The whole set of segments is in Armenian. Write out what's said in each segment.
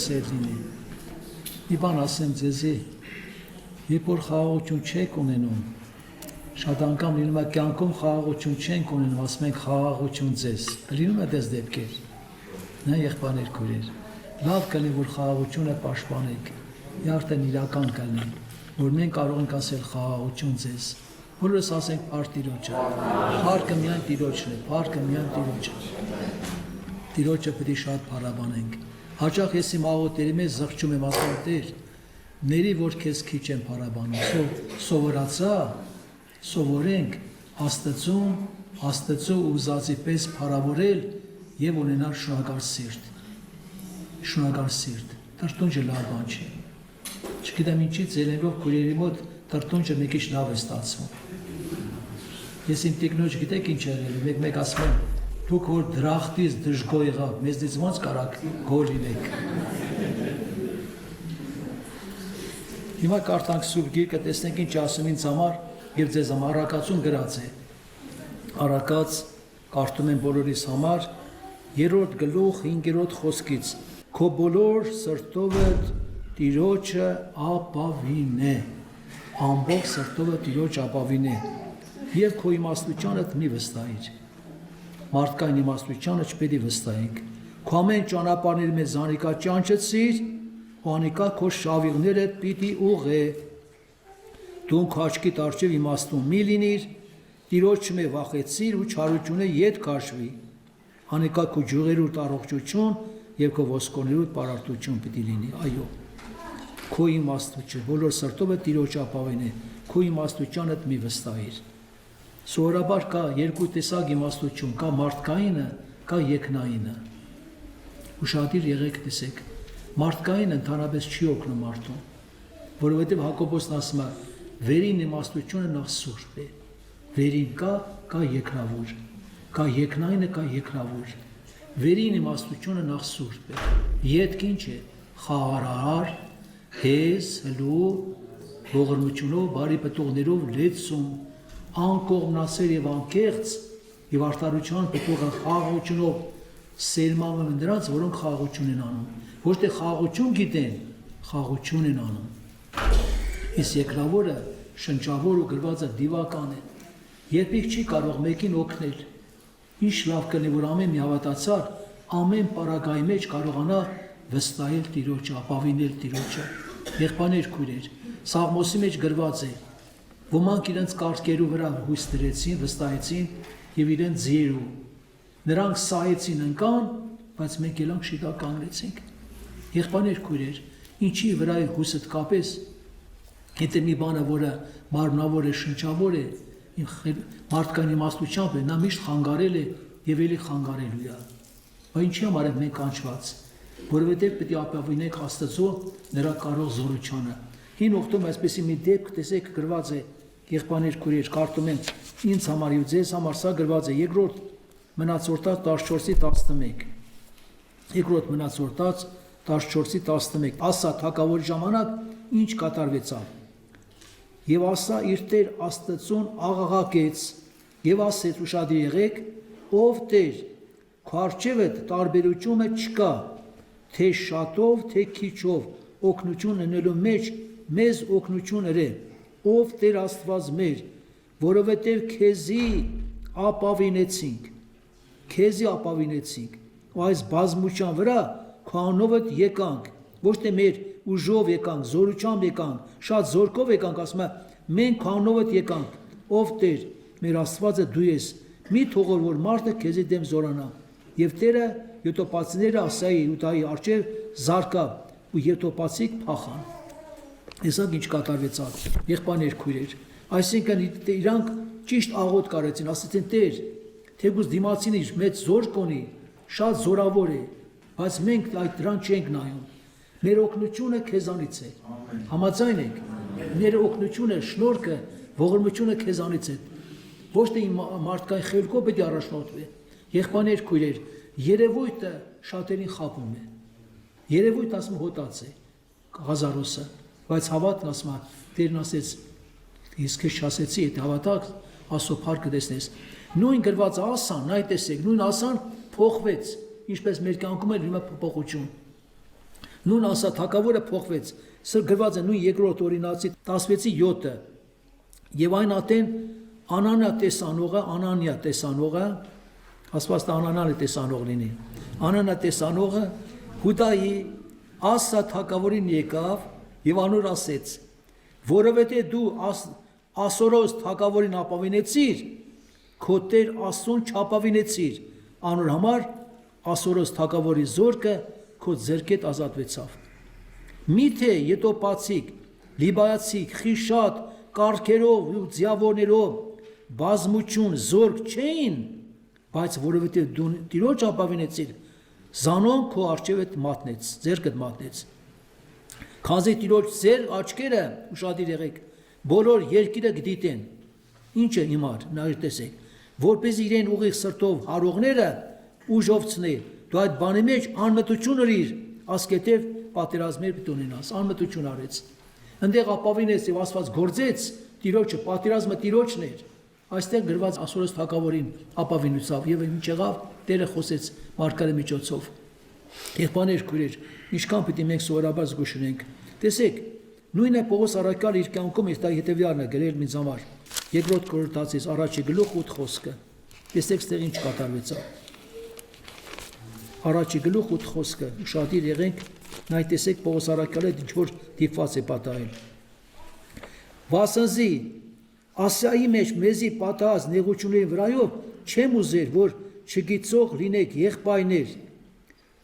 Սերդինի։ Մի բան ասեմ ձեզի, երբ որ խաղաղություն չեք ունենում, շատ անգամ լինում է կյանքում խաղաղություն չենք ունենում, ասում ենք խաղաղություն ձեզ։ Լինում է դες դեպքեր, նա եղբայրներ քույրեր։ Լավ կլինի, որ խաղաղությունը պաշտպանեք, արդեն իրական կլինի, որ մենք կարող ենք ասել խաղաղություն ձեզ։ Բոլորս ասենք փառք Տիրոջը։ Փառքը միայն Տիրոջն է, փառքը միայն Տիրոջը։ Տիրոջը պետք է շատ փառաբանենք։ Հաճախ ես իմ աղոթերի մեջ զղջում եմ ասում Տեր, ների որ քեզ քիչ եմ փառաբանում, սովորացա, սովորենք Աստծո ուզածի պես փառավորել եւ ունենալ շնորհակալ սիրտ։ Շնորհակալ սիրտ։ Տրտունջը լավ բան չէ։ Չգիտեմ ինչից ելնելով քույրերի մոտ տրտունջը մի քիչ լավ է ստացվում։ Ես իմ տիկնոջ գիտեք ինչ եղել, մեկ ասում եմ դուք որ դրախտից դժգոհ եղաք, մեզնից ոնց կարաք գոհ լինեք։ Հիմա կարդանք Սուրբ Գիրքը, տեսնենք ինչ ասում ինձ համար եւ ձեզ համար Առակացում գրած է։ Առակաց կարդում են բոլորիս համար 3-րդ գլուխ 5-րդ խոսքից։ Քո բոլոր սրտովդ Տիրոջը ապավինե։ Ամբողջ սրտովդ Տիրոջ ապավինե։ Եվ քո իմաստությանդ մի վստահիր։ Մարդկային իմաստությանը չպետք է վստահենք։ Քո ամեն ճանապարհների մեջ զանիկա ճանչեցիր, ու անիկա քո շավիղները պիտի ուղղե։ Դու քո աչքիդ առջև իմաստուն մի լինիր, Տիրոջ մե վախեցիր ու չարությունը ետ քաշվի։ Անիկա քո ջուղերուդ առողջություն եւ քո ոսկորներուդ պարարտություն պիտի լինի։ Այո։ Քո իմաստությունը բոլոր սրտովը Տիրոջ ապավինե, քո իմաստությանդ մի վստահիր։ Սովորաբար կա երկու տեսակ իմաստություն, կա մարդկայինը, կա երկնայինը։ Ուշադիր եղեք տեսեք, մարդկայինը ընդհանրապես չի օգնում մարդուն, որովհետև Հակոբոսն ասում է, վերին իմաստությունը նախ սուրբ է, վերին կա երկնավոր, կա երկնայինը, կա երկնավոր, վերին իմաստությունը նախ սուրբ է, ետք ինչ է, խաղարար, հեզ, հլու, ողորմությունով, բարի պտուղներով, լեցում, անկողմնասեր եւ անկեղծ եւ արդարության պտուղը խաղաղությունով սերմանում են նրանց, որոնք խաղաղություն են անում։ Ոչ թե խաղաղություն գիտեն, խաղաղություն են անում։ Իսկ երկրավորը շնչավոր ու գրվածը դիվական է։ Երբեք չի կարող մեկին օգնել։ Ինչ լավ կլինի, որ ամեն մի հավատացյալ ամեն պարագայի մեջ կարողանա վստահել Տիրոջը, ապավինել Տիրոջը։ Եղբայրներ քույրեր, Սաղմոսի մեջ գրված է. Ոմանք իրենց կառքերու վրա հույս դրեցին, վստահեցին եւ իրենց ձիերու։ Նրանք սահեցին ընկան, բայց մենք ելանք շիտա կանգնեցինք։ Եղբայրներ քույրեր, ինչի վրա է հույսդ կապես, եթե մի բանը, որը մարմնավոր է, շնչավոր է, մարդկային իմաստությամբ է, նա միշտ խանգարել է եւ ելի խանգարելու է։ Բայց ինչի համար ենք մենք կանչված, որովհետեւ պետք է ապավինենք Աստծո նրա կարող զորությանը։ Հին օգտում այսպեսի մի դեպք տեսեք գրված է եղբայրներ քույրեր կարդում են ինձ համար եւ ձեզ համար սա գրված է երկրորդ մնացորդած 14:11 երկրորդ մնացորդած 14:11 ասա թագավորի ժամանակ ինչ կատարվեցավ եւ ասա իր Տեր Աստծուն աղաղակեց եւ ասեց ուշադիր եղեք ով Տեր քո առջևդ տարբերությունը չկա թե շատով թե քիչով օգնություն ունենալու մեջ մեզ օգնություն ըրե, ով Տեր Աստված մեր, որովհետև քեզի ապավինեցինք, ու այս բազմության վրա քո անունով եկանք, ոչ թե մեր ուժով եկանք, զորությամբ եկանք, շատ զորքով եկանք, ասում է, մենք քո անունով եկանք, ով Տեր, մեր Աստվածը դու ես, մի թողոր որ մարդը քեզի դեմ զորանա, եւ Տերը յետոպացիները ասայի ու տայի առջև զարկավ ու յետոպացիք փախան։ Տեսակ ինչ կատարվեցավ, եղբայրներ քույրեր, այսինքն իրանք ճիշտ աղոթ կարեցին, ասեցին Տեր, թեկուզ դիմացին իր մեծ զոր կոնի, շատ զորավոր է, բայց մենք այդ դրան չենք նայում։ Մեր օգնությունը քեզանից է։ Համաձայն եք, մեր օգնությունը, շնորհքը, ողորմությունը քեզանից է։ Ոչ թե մարդկային խելքով պետք է առաջնորդվի։ Եղբայրներ քույրեր, երևույթը շատերին խաբում է։ Երևույթ ասում հոտած է, Ղազարոսը, բայց հավատն ասում է, Տերն ասեց, ես քեզ չասեցի, եթե հավատաք, Աստծո փառքը տեսնես։ Նույն գրվածը ասան, նայ տեսեք, նույն ասան փոխվեց, ինչպես մեր կյանքում էլ հիմա փոփոխություն։ Նույն ասա թագավորը փոխվեց։ Սա գրված է նույն երկրորդ օրինացի 16:7-ը։ Եվ այն ատեն Անանիա տեսանողը, ասված Անանալի տեսանող լինի։ Անանա տեսանողը Հուդայի Ասա թագավորին եկավ եւ անոր ասեց. որովհետեւ դու Ասորոս թագավորին ապավինեցիր, քո Տեր Աստծուն չապավինեցիր, անոր համար Ասորոս թագավորի զորքը քո ձեռքեդ ազատվեցավ։ Միթե Ետոպացիք, Լիբայացիք, Խիշատ, կառքերով ու ձիավորներով բազմություն զորք չէին, բայց որովհետև դու Տիրոջ ապավինեցիր, Զանոն քո արջևդ մատնեց, ձեռքդ մատնեց։ Քանզի Տիրոջ ձեր աչքերը ուշադիր եղեք, բոլոր երկիրը գդիտեն։ Ինչ է հիմար, նայր տեսեք, որպես իրեն ուղիղ սրտով հարողները ուժովցնի, դու այդ բանի մեջ անմտություն ունիր, ասկետև պատերազմներ պիտի ունենաս, անմտություն արեց։ Ընդեղ ապավինեց եւ Աստված գործեց Տիրոջը, պատերազմը Տիրոջն էր։ Այստեղ գրված Ասորոս թագավորին ապավինությամբ եւ ինչ եղավ, Տերը խոսեց Մարգարե միջոցով։ Եղբայրներ, քույրեր, ինչքան պիտի մենք սովորաբար զգուշանենք։ Տեսեք, նույնը Պողոս առաքյալը իր կյանքում իր հետևյալն է գրել ինձ համար։ Երկրորդ Կորինթացիս 1:8 խոսքը։ Տեսեք, ստեղ ինչ կատարվեց։ 1:8 խոսքը, ուշադիր եղենք, նայ տեսեք Պողոս առաքյալը ինչ որ դիպված է պատահել։ Վասնզի Ասիայի մեջ մեզի պատահած նեղությունների վրայով չեմ ուզեր, որ չգիտող լինեք եղբայրներ,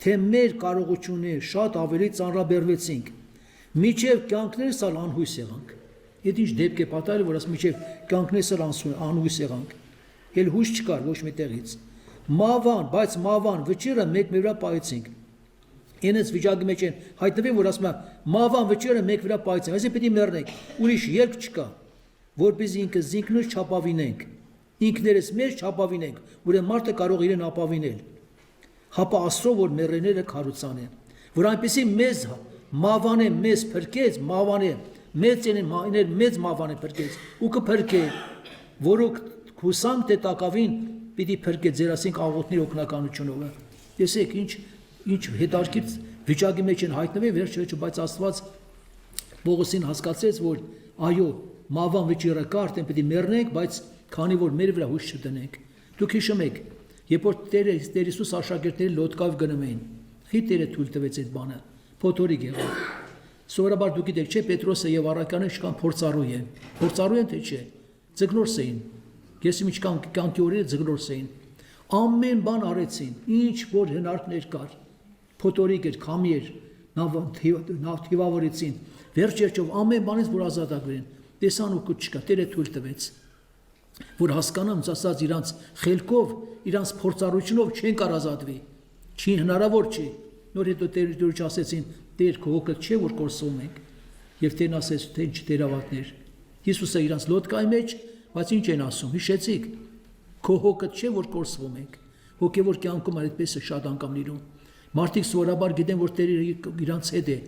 թե մեր կարողությունները շատ ավելի ծանրաբեռվեցինք, միջև կյանքներս ալ անհույս եղանք։ Այդ ինչ դեպք է պատահել, որ ասում միջև կյանքներս ալ անհույս եղանք։ Էլ հույս չկար ոչ մի տեղից։ Բայց մավան վճիռը մեկ մեր վրա պայեցինք։ Ինձ վիճակի մեջ են հայտնվել, որ ասում է մավան վճիռը մեկ վրա պայեցինք, այսինքն պիտի մեռնենք, ուրիշ երկ չկա, որպես ինքը ինքնուրույն չապավինենք, ինքներս մեր չապավինենք, ուրեմն մարդը կարող իրեն ապավինել։ Հապա Աստծո որ մեռելները քարուցանեն, որ այնպեսի մեզ մավան է մեզ փրկեց, մավան է մեծ մավան է փրկեց, ու կփրկե, որոք հուսանք թե տակավին պիտի փրկե ձեր ասենք աղոթների օգնականությունով։ Տեսեք ինչ հետարքից վիճակի մեջ են հայտնվել վերջը, բայց Աստված Պողոսին հասկացեց, որ այո, մավան վճիռը կա, արդեն պիտի մեռնենք, բայց քանի որ մեր վրա հույս չդնենք։ Դուք հիշում եք, երբ որ Տեր Հիսուս աշակերտները լոդկայով գնում էին, խի Տերը թույլ տվեց այդ բանը, փոթորիկ եղավ։ Սովորաբար դուք գիտեք, չէ, Պետրոսը եւ Առաքյանը ինչքան փորձառու են։ Փորձառու են թե չէ։ Ձգնորս էին։ Ես ինչքան կյանքի օրերը ձգնորս էին։ Ամեն բան արեցին, ինչ որ հնարքներ կար։ Փոթորիկ էր, քամի էր, նա թիվավորեցին։ Վերջերջով ամեն բանից որ ազատագրեն։ Տեսան ու կուտ չկա, Տերը թույլ տվեց, որ հասկանամ ասած իրանց խելքով, իրանց փորձառությունով չեն կար ազատվի, չի հնարավոր չի, նոր հետո Տերը ասեցին, Տեր քո հոգը չէ որ կորսում ենք, եւ Տերն ասեց, թե ինչ տերավատներ, Հիսուսը իրանց լոդկայի մեջ, բայց ինչ են ասում, հիշեցիք, քո հոգը չէ որ կորսվում ենք, հոգեվոր կյանքում այդպես է շատ անգամ լինում, մարդիկ սովորաբար գիտեն որ Տերը իրանց հետ է,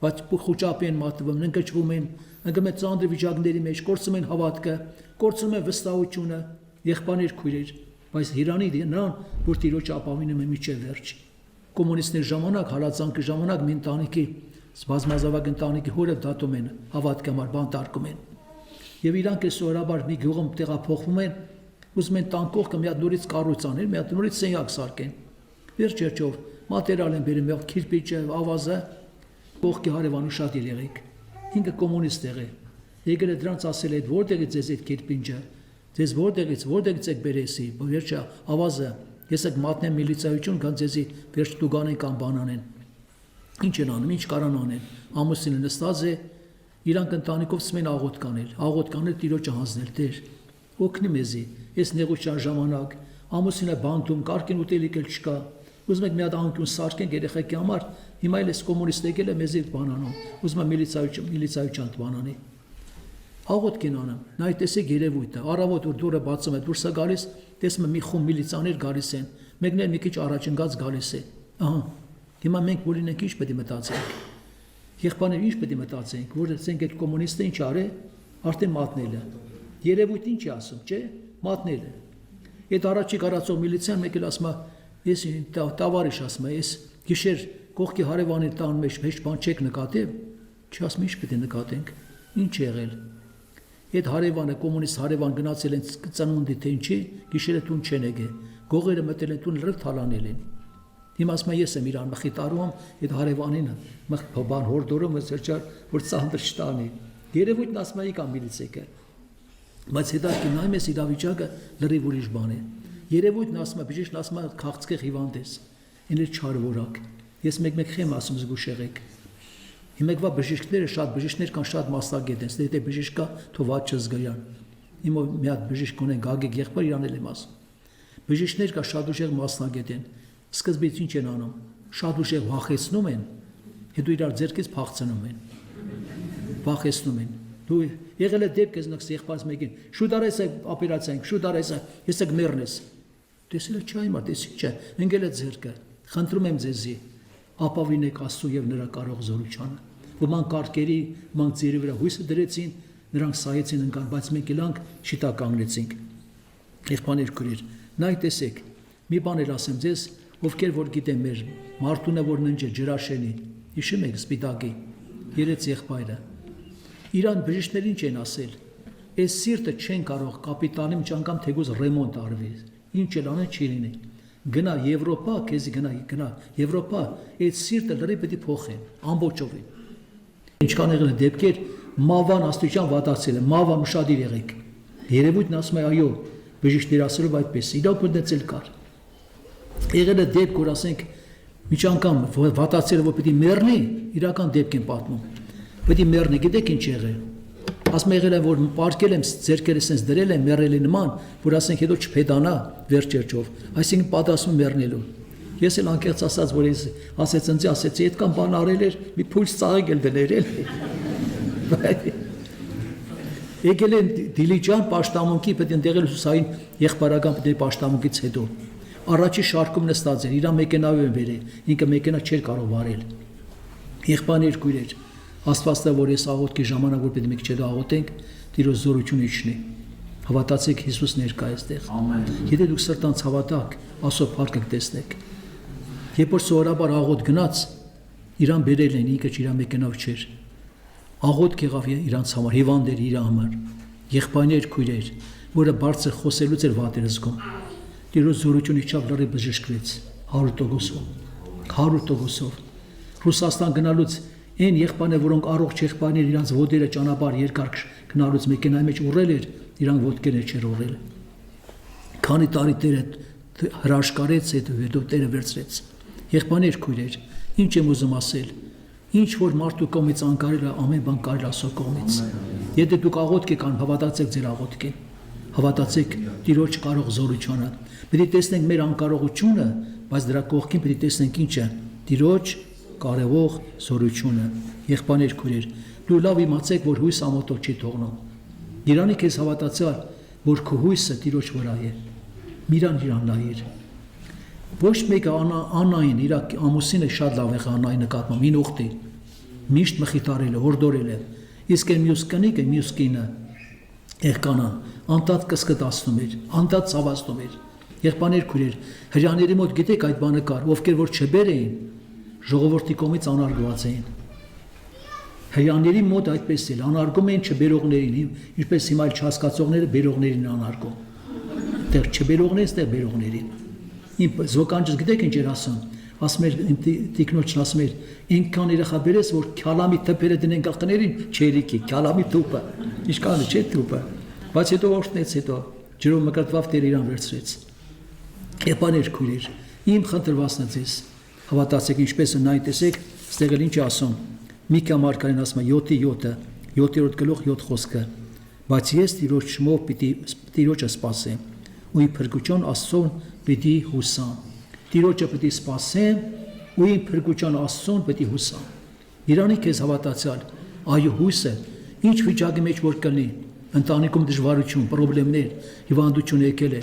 բայց խոճապ են մատվում, ընկճվում են, ընկնում են ծանր վիճակների մեջ, կորցնում են հավատքը, կորցնում են վստահությունը, եղբայրներ քույրեր, բայց հիրանի նրան, որ Տիրոջ ապավինում է մինչև վերջ։ Կոմունիստների ժամանակ, հալածանքի ժամանակ մի ընտանիքի, բազմազավակ ընտանիքի հորը դատում են, հավատքի համար բանտարկում են։ Եվ իրանք սովորաբար մի գյուղում տեղափոխվում են, ուզում են տան կողքը մի հատ նորից կառույց անել, մի հատ նորից սենյակ սարքեն։ Վերջերջով մատերիալ են բերում, քիրպիճը, ավազը, կողքի հարևան ուշադիր եղեք։ Ինքը կոմունիստ եղե։ Եկել է դրանց ասել է, որտեղից ձեզ այդ քիրպինջը, ձեզ որտեղից եք բերեսի, վերջը ավազը, ես եք մատնեմ միլիցիայություն, կան ձեզի վերջ տուգանեն կամ բանանեն։ Ինչ են անում, ինչ կարան անեն։ Ամուսինը նստած է, իրանք ընտանիքով սմեն աղոթ կանել Տիրոջը հանձնել, Տեր, օգնի մեզի, ես նեղության ժամանակ, ամուսինը բանտում, կարգին ուտելիք էլ չկա, ուզում եք մի հատ անկյուն սարքենք երեխեքի համար, հիմա էլ էս կոմունիստ եկել է մեզի բանանում, ուզում է միլիցիայության բանանի։ Աղոթք են անում, նայ տեսեք երևույթը, առավոտ որ դուռը բացում է, դուրս է գալիս, տեսնում է մի խումբ միլիցիաներ գալիս են, մեկն էլ մի քիչ առաջընկած գալիս է։ Ահա, հիմա մենք որ լինենք ինչ պետք է մտածենք։ Եղբայրներ ինչ պետք է մտածենք, որ ասենք այդ կոմունիստը ինչ արե, արդեն մատնել է։ Երևույթը ինչ է ասում, չէ՞, մատնել է։ Այդ առաջի կարածող միլիցիան մեկ էլ ասում է, ես տավարիշ ասում է, ես գիշեր կողքի հարևանի տան մեջ հեչ բան չեք նկատել, չի ասում ինչ պետք է նկատենք, ինչ եղել։ Այդ հարևանը կոմունիստ հարևան գնացել են ծնունդի թե ինչի, գիշերը տուն չեն եկել, գողերը մտել են տուն լրիվ թալանել են։ Հիմա ասում ես եմ իրան մխիտարում այդ հարևանին բան հորդորում որ ծանր չտանի։ Երևույթն ասում է կա միլիցեքը։ Բայց հետո նայում ես իրավիճակը լրիվ ուրիշ բան է։ Երևույթն ասում է բժիշկն ասում է քաղցկեղ հիվանդ ես։ Իներ չարվորակ։ Ես մեկ խեմ ասում զգուշ եղեք։ Հիմեկվա բժիշկները շատ բժիշկներ կան շատ մասնագետ են, դե բժիշկ կա թող ված չզգան։ Հիմա մի հատ բժիշկ ունեն Գագիկ եղբայր իրանել եմ ասում։ Բժիշկներ կա շատ ուժեղ մասնագետ են։ Սկզբից ինչ են անում։ Շատ ուժեղ վախեցնում են, հետո իրար ձեռքից փախցնում են։ Վախեցնում են։ Դու եղել է դեպք ես նկս եղբայրս մեկին։ Շուտ արես օպերացիան, շուտ արես, ես եք մեռնես։ Տեսել եք չէ հիմա, տեսիք չէ։ Ընկել է ձեռքը։ Խնդրում եմ ձեզի ապավինեք Աստծո եւ նրա կարող զորությանը։ Ոմանք կարկերի, ոմանք ձերի վրա հույսը դրեցին, նրանք սայեցին ընկան, բայց մենք իլանք շիտա կանգնեցինք։ Եղբայրներ քուրեր, նայ տեսեք, մի բան էլ ասեմ ձեզ, ովքեր որ գիտեն մեր մարդունը որ ննջը ջրաշենի, հիշում եք սպիտակի, երեց եղբայրը։ Իրան բժիշկներին չեն ասել, այս սիրտը չեն կարող կապիտալի մեջ անգամ թեկուզ ռեմոնտ արվի, ինչ էլ անեն չի լինի։ Գնա Եվրոպա, քեզ գնա Եվրոպա, այդ սիրտը լրի պետք է փոխեն, ամբողջովին։ Ինչքան եղել է դեպքեր, մավան աստիճան վատացել է, մավան ուշադիր եղեք։ Երևույթն ասում է այո, բժիշկներ ասելով այդպես, իրոք մտածել կար։ Եղել է դեպք, որ ասենք միջ անգամ վատացել է, որ պետք է մեռնի, իրական դեպք են պատմում։ Պետք է մեռնի, գիտեք ինչ եղել։ Ասում եղել է որ պարկել եմ ձերքերը sense դրել եմ մեռելի նման, որ ասենք հետո չփետանա վերջերջով, այսինքն պատասխան մեռնելու։ Ես էլ անկեղծ ասած որ ես ասեց ինձ ասեցի այդքան բան արել էր, մի փուլ ծաղիկ էլ դներ էլ։ Եկել են Դիլիջան պաշտամունքի պետք է ընդեղել ուսային եղբարական պետք է պաշտամունքից հետո։ Առաջի շարքում նստած էր, իր մեքենայով են վերել, ինքը մեքենա չէր կարող վարել։ Եղբայրներ քույրեր Աստվածը որ ես աղոթքի ժամանակ որ պետք է մենք չաղոթենք, Տիրոջ զորությունը իջնի։ Հավատացեք Հիսուս ներկա է այստեղ։ Ամեն։ Եթե դուք սրտանց հավատաք, Աստծո փառքը կտեսնեք։ Երբ որ սովորաբար աղոթ գնաց, իրան բերել են, ինքը իր մեքենայով չէր։ Աղոթք եղավ իրանց համար, հիվանդեր իր համար։ Եղբայրներ քույրեր, որը բարձր խոսելուց էր վատ էր զգում։ Տիրոջ զորությունը իջավ լրի բժշկվեց 100%-ով։ 100%-ով։ Ռուսաստան գնալուց Այն եղբայրներ, որոնք առողջ եղբայրներ իրանց ոտերը ճանապարհ երկար գնալուց մեքենայի մեջ ուռել էր, իրանք ոտքերը չէր ուռել։ Քանի տարի Տերը հրաշքարեց, հետո Տերը վերցրեց։ Եղբայրներ քույրեր, ինչ եմ ուզում ասել, ինչ որ մարդու կողմից անկարել է, ամեն բան կարելի Աստծո կողմից։ Եթե դուք աղոթք եք ան, հավատացեք ձեր աղոթքին։ Հավատացեք Տիրոջ կարող զորությանը։ Պետք է տեսնենք մեր անկարողությունը, բայց դրա կողքին պետք է տեսնենք ինչը։ Տիրոջ կարևոր զորությունը։ Եղբայրներ քույրեր, դու լավ իմացեք, որ հույս ամոթով չի թողնում։ Իրանի քեզ հավատացյալ, որ քո հույսը Տիրոջ վրա է։ Իրան նայիր։ Ոչ մեկը Աննային, իր ամուսինը շատ լավ է Աննայի նկատմամբ, մին ուխտի։ Միշտ մխիտարել է, հորդորել է։ Իսկ այն մյուս կնիկը, մյուս կինը, եղկանան, անտած կսկտացնում էր, անտած ցավացնում էր։ Եղբայրներ քույրեր, հրյաների մոտ գիտեք այդ բանը կար, ովքեր որ չբեր էին, ժողովրդի կողմից անարգված էին։ Հրյաների մոտ այդպես էլ անարգում էին չբերողներին, ինչպես հիմա էլ չհասկացողները բերողներին անարգում։ Դեռ չբերողներից դեռ բերողներին։ Իմ զոկանջս գիտեք ինչ էր ասում։ Ասում էր տիկնոջն ասում էր, ինքան երախա բերես, որ քալամի թփերը դնեն գլխներին, չերիկի, քալամի թուպը։ Ինչքան է չէ թուպը։ Բայց հետո օրհնեց հետո ջրով մկրտվավ Տերը իրան վերցրեց։ Եղբայրներ քույրեր, իմ խնդրվածն է ձեզ։ Հավատացեք ինչպես նայ տեսեք, ստեղ էլ ինչ ասում։ Միկա Մարկարին ասում է 7:7, 7-րդ գլուխ 7 խոսքը։ Բայց ես Տիրոջ շնորհով պիտի Տիրոջը սպասեմ, ու իմ փրկության Աստծուն պիտի հուսամ։ Տիրոջը պիտի սպասեմ, ու իմ փրկության Աստծուն պիտի հուսամ։ Իրանի քեզ հավատացյալ, այո հույսը, ինչ վիճակի մեջ որ կլինի, ընտանիքում դժվարություն, խնդիրներ, հիվանդություն եկել է,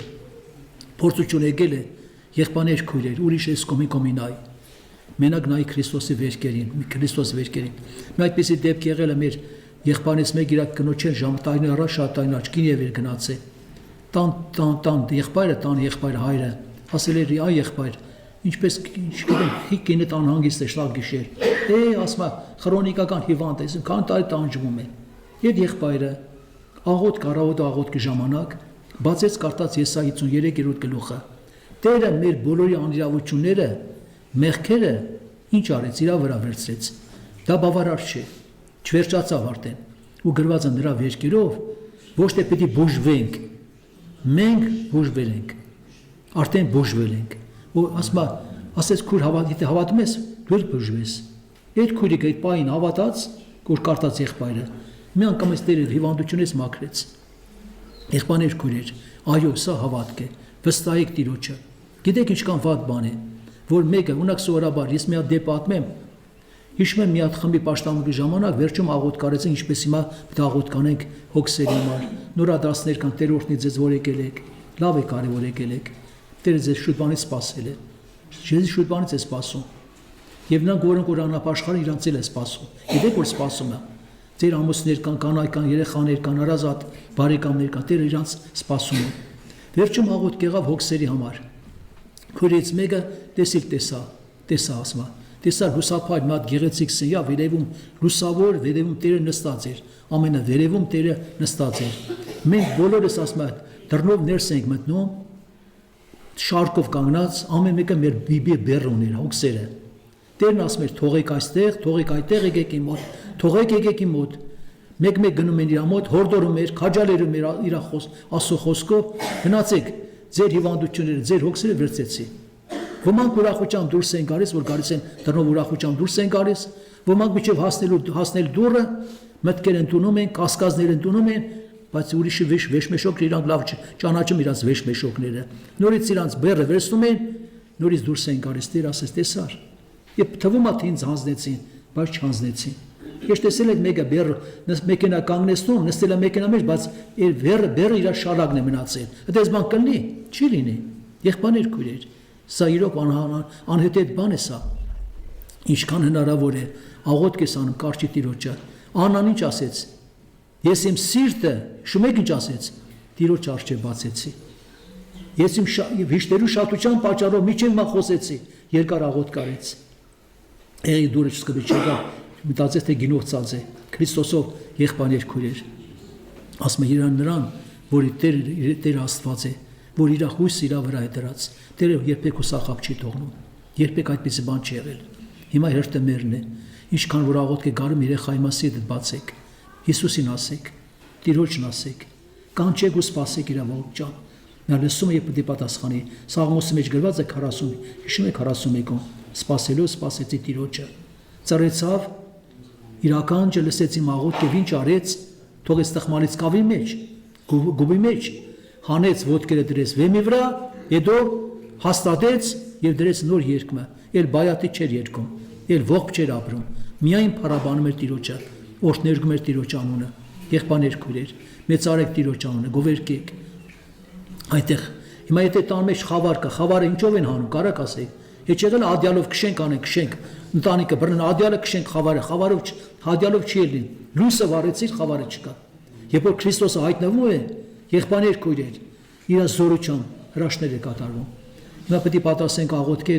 փորձություն եկել է, եղբայրներ քույրեր, ուրիշ էս կոմի նայ։ Մենակ նայ Քրիստոսի վերքերին, Քրիստոս վերքերին։ Մի այդպեսի դեպք եղել է մեր եղբայրից մեկ իր կնոջեն ժամտային առաջ շատային աչքին եւ էր գնացել։ Տան եղբայրը հայրը ասել էր այ եղբայր, ինչպես կինդ անհանգիստ է շլակ գիշեր, ասма քրոնիկական հիվանդ է, քան տարի տանջվում է։ Եվ եղբայրը աղոտ ժամանակ բացեց կարդաց Եսայի 53-րդ գլուխը։ Տերը մեր բոլորի անիրավությունները, մեղքերը ինչ արեց, իր վրա վերցրեց։ Դա բավարար չէ, չվերջացավ արդեն։ Ու գրված է նրա վերքերով, ոչ թե պիտի բուժվենք, մենք բուժվել ենք, արդեն բուժվել ենք։ Ու ասեց քույր եթե հավատում ես, դու էլ բուժվես։ Այդ քույրիկը այդ պահին հավատաց, որ կարդաց եղբայրը, մի անգամ այս Տերը հիվանդությունից մաքրեց։ Եղբայրներ քույրեր, այո, սա հավատք է, վստահեք Տիրոջը։ Գիտեք ինչքան վատ բան է, որ մեկը ունակ սովորաբար ես մի հատ դեպ պատմեմ, հիշում եմ մի հատ խմբի պաշտամունքի ժամանակ վերջում աղոտ կարեցին, ինչպես հիմա աղոտ կանենք հոգսերի համար, նորադասներ կան, Տերորդնի ձեզ որ եկել եք, լավ է կարևոր եկել եք, Տերը ձեզ շուտ բանից սպասել է, ձեզ շուտ բանից է սպասում, եւ նրանք որոնք որ անապաշխարը իրանց էլ է սպասում, գիտեք որ սպասում է, ձեր ամուսներ կան, կանայք կան, երեխաներ կան, հարազատ բարեկամներ կան, Տերը իրանց սպասում է։ Վերջում աղոտ կեղավ հոգսերի համար։ Քույրից մեկը տեսա ասма, տեսա լուսափայտ մի հատ գեղեցիկ սենյակ, վերևում լուսավոր, վերևում Տերը նստած էր, ամենավերևում Տերը նստած էր։ Մենք բոլորս ասма դռնով ներս ենք մտնում, շարքով կանգնած, ամեն մեկը մեր բիբի բեռ ուներ, հոգսերը։ Տերն ասում էր թողեք այստեղ, թողեք այդտեղ եկեք իմ մոտ, թողեք եկեք իմ մոտ։ Մեկ գնում են իր մոտ, հորդորում էր, քաջալերում էր իր Աստծո խոսքով, գնացեք, ձեր հիվանդությունները, ձեր հոգսերը վերցեցի։ Ոմանք ուրախությամբ դուրս են գալիս, որ գալիս են դռնով ուրախությամբ դուրս են գալիս, ոմանք միջև հասնել դուռը, մտքեր ընդունում են, կասկածներ ընդունում են, բայց ուրիշի վեշմեշոկները իրանք լավ ճանաչում իրանք վեշմեշոկները։ Նորից իրանք բեռը վերցնում են, նորից դուրս են գալիս, Տեր ասես տեսար։ Եվ թվում է թե ինձ հանձնեցին, բայց չհանձնեցին։ Ես տեսել եմ մեկը բեռը մեքենա կանգնեցնում, նստել է մեքենա մեջ, բայց բեռը իր շալակն է մնացել։ Այդպես բան կլինի, չի լինի։ Եղբայրներ քույրեր, սա իրոք անհետեթ բան է սա։ Ինչքան հնարավոր է աղոթք ես անում Կարճի Տիրոջը։ Անան ինչ ասեց։ Ես իմ սիրտը, շմեք ինչ ասեց, Տիրոջ առջև բացեցի։ Ես իմ հիշտերու շատության պատճառով միջև մա խոսեցի, երկար աղոթք արեց։ Էի դուրը չսկվի չեկա, մտածեց թե գինով ծած է, Քրիստոսով եղբայրներ քույրեր։ Ասում է նրան, որ Տեր Աստված է, որ իր հույսը իր վրա է դրած, Տերը երբեք հուսախաբ չի թողնում, երբեք այդպիսի բան չի եղել։ Հիմա հերթը մերն է, ինչքան որ աղոթք է գարում երեխայի մասի հետ բացեք, Հիսուսին ասեք, Տիրոջն ասեք, կանչեք ու սպասեք իր ողջան։ Նա լսում է եւ պետք է պատասխանի։ Սաղմոսի մեջ գրված է 40, հիշում եք 41-ում, սպասելով սպասեցի Տիրոջը։ Ծառեցավ, իր ականջը լսեց իմ աղոթքը, ինչ արեց, թողեց տխմալից կավի մեջ, գուբի մեջ, հանեց ոտքերը դրեց վեմի վրա, հետո հաստատեց եւ դրեց նոր երկմը, ել բայատի չէր երկում, ել ողջ չէր ապրում, միայն փառաբանում էր Տիրոջը, օրհներգում էր Տիրոջ անունը, եղբայրներ քույրեր, մեծարեք Տիրոջ անունը, գովերգեք։ Այդտեղ հիմա եթե տան մեջ խավար կա, խավարը ինչով են հանում, կարակ ասեք, հետ եղել ադյալով քշենք անենք, քշենք, ընտանիքը բռնեն ադյալը քշենք խավարը, խավարով ադյալով չի ելին, լույսը վառեցիր, խավարը չկա։ Երբ որ Քրիստոսը հայտնվում է, եղբայրներ քույրեր, իր զորությամբ հրաշքներ է կատարվում։ Հիմա պետք է պատասխանենք աղոթքի